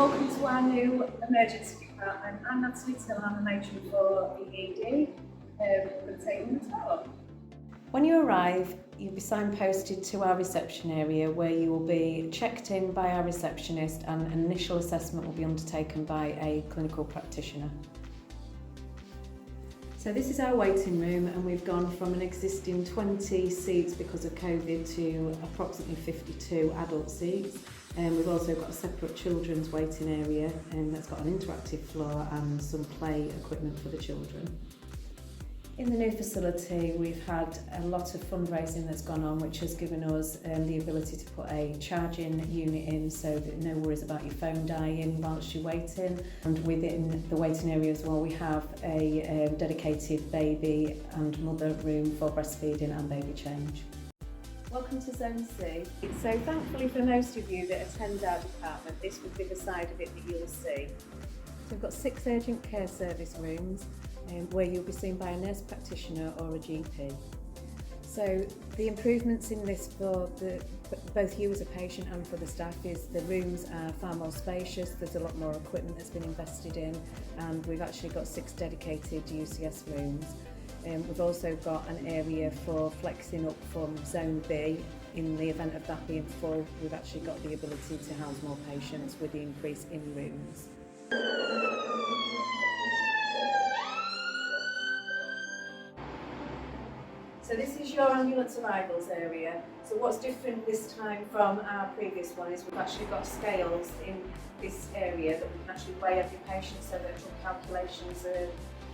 welcome to our new emergency department. I'm Natalie, I'm a matron for the ED. We're going to take you on a tour. When you arrive, you'll be signposted to our reception area where you will be checked in by our receptionist and an initial assessment will be undertaken by a clinical practitioner. So this is our waiting room, and we've gone from an existing 20 seats because of COVID to approximately 52 adult seats. We've also got a separate children's waiting area that's got an interactive floor and some play equipment for the children. In the new facility, we've had a lot of fundraising that's gone on, which has given us the ability to put a charging unit in so that no worries about your phone dying whilst you're waiting. And within the waiting area as well, we have a dedicated baby and mother room for breastfeeding and baby change. Welcome to Zone C. So thankfully for most of you that attend our department, this would be the side of it that you'll see. So we've got 6 urgent care service rooms where you'll be seen by a nurse practitioner or a GP. So the improvements in this for both you as a patient and for the staff is the rooms are far more spacious, there's a lot more equipment that's been invested in, and we've actually got 6 dedicated UCS rooms. We've also got an area for flexing up from Zone B. In the event of that being full, we've actually got the ability to house more patients with the increase in rooms. So this is your ambulance arrivals area. So what's different this time from our previous one is we've actually got scales in this area that we can actually weigh every patient so that the calculations are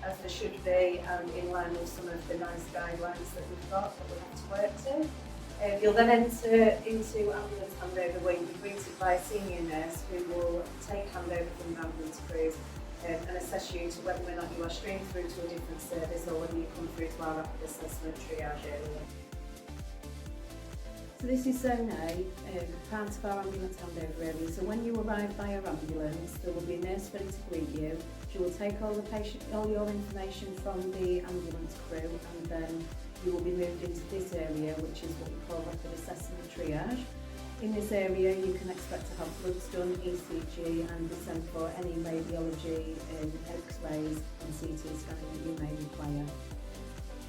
as they should be and in line with some of the nice guidelines that we've got that we have to work to. You'll then enter into ambulance handover where you'll be greeted by a senior nurse who will take handover from the ambulance crew and assess you to whether or not you are streamed through to a different service or whether you come through to our rapid assessment triage area. So this is Zone A, part of our ambulance handover area. So when you arrive by your ambulance, there will be a nurse ready to greet you. She will take all your information from the ambulance crew, and then you will be moved into this area, which is what we call rapid assessment triage. In this area, you can expect to have bloods done, ECG, and be sent for any radiology, X-rays, and CT scanning that you may require.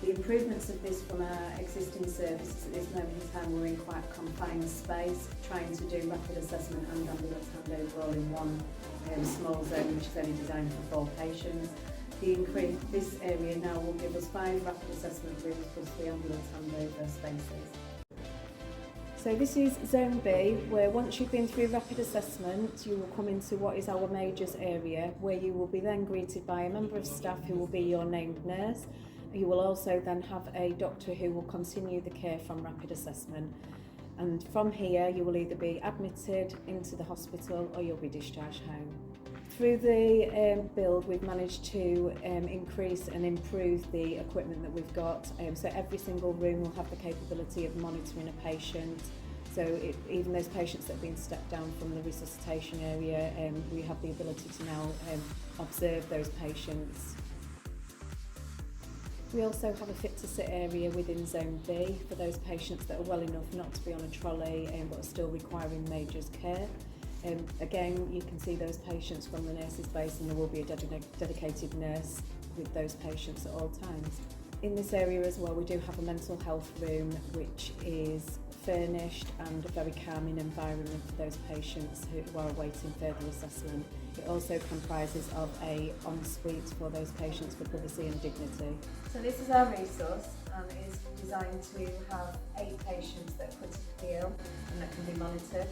The improvements of this from our existing services at this moment in time, we're in quite a confined space, trying to do rapid assessment and ambulance handover all in one small zone, which is only designed for 4 patients. This area now will give us 5 rapid assessment rooms plus 3 ambulance handover spaces. So this is Zone B, where once you've been through rapid assessment, you will come into what is our majors area, where you will be then greeted by a member of staff who will be your named nurse. You will also then have a doctor who will continue the care from rapid assessment. And from here, you will either be admitted into the hospital or you'll be discharged home. Through the build, we've managed to increase and improve the equipment that we've got. So every single room will have the capability of monitoring a patient. So even those patients that have been stepped down from the resuscitation area, we have the ability to now observe those patients. We also have a fit to sit area within Zone B for those patients that are well enough not to be on a trolley but are still requiring majors care. Again, you can see those patients from the nurse's base, and there will be a dedicated nurse with those patients at all times. In this area as well, we do have a mental health room which is furnished and a very calming environment for those patients who are awaiting further assessment. It also comprises of a ensuite for those patients for privacy and dignity. So this is our resource, and it is designed to have 8 patients that are critically ill and that can be monitored.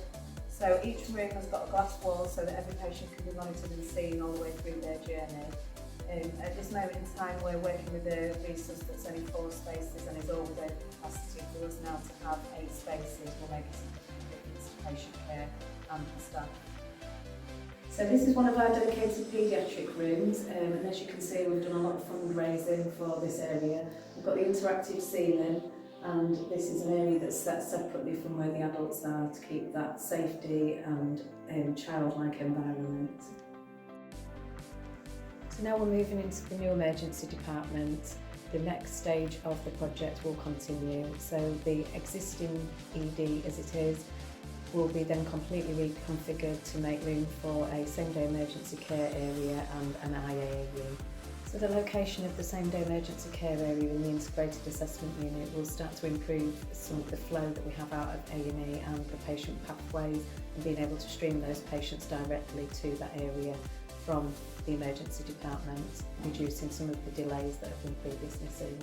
So each room has got a glass wall so that every patient can be monitored and seen all the way through their journey. At this moment in time, we're working with a resource that's only 4 spaces and is all within capacity for us now to have 8 spaces will make a significant difference to patient care and the staff. So this is one of our dedicated paediatric rooms, and as you can see, we've done a lot of fundraising for this area. We've got the interactive ceiling, and this is an area that's set separately from where the adults are to keep that safety and childlike environment. So now we're moving into the new emergency department. The next stage of the project will continue. So the existing ED as it is will be then completely reconfigured to make room for a same-day emergency care area and an IAAU. So the location of the same-day emergency care area in the integrated assessment unit will start to improve some of the flow that we have out of A&E and the patient pathways, and being able to stream those patients directly to that area from the emergency department, reducing some of the delays that have been previously seen.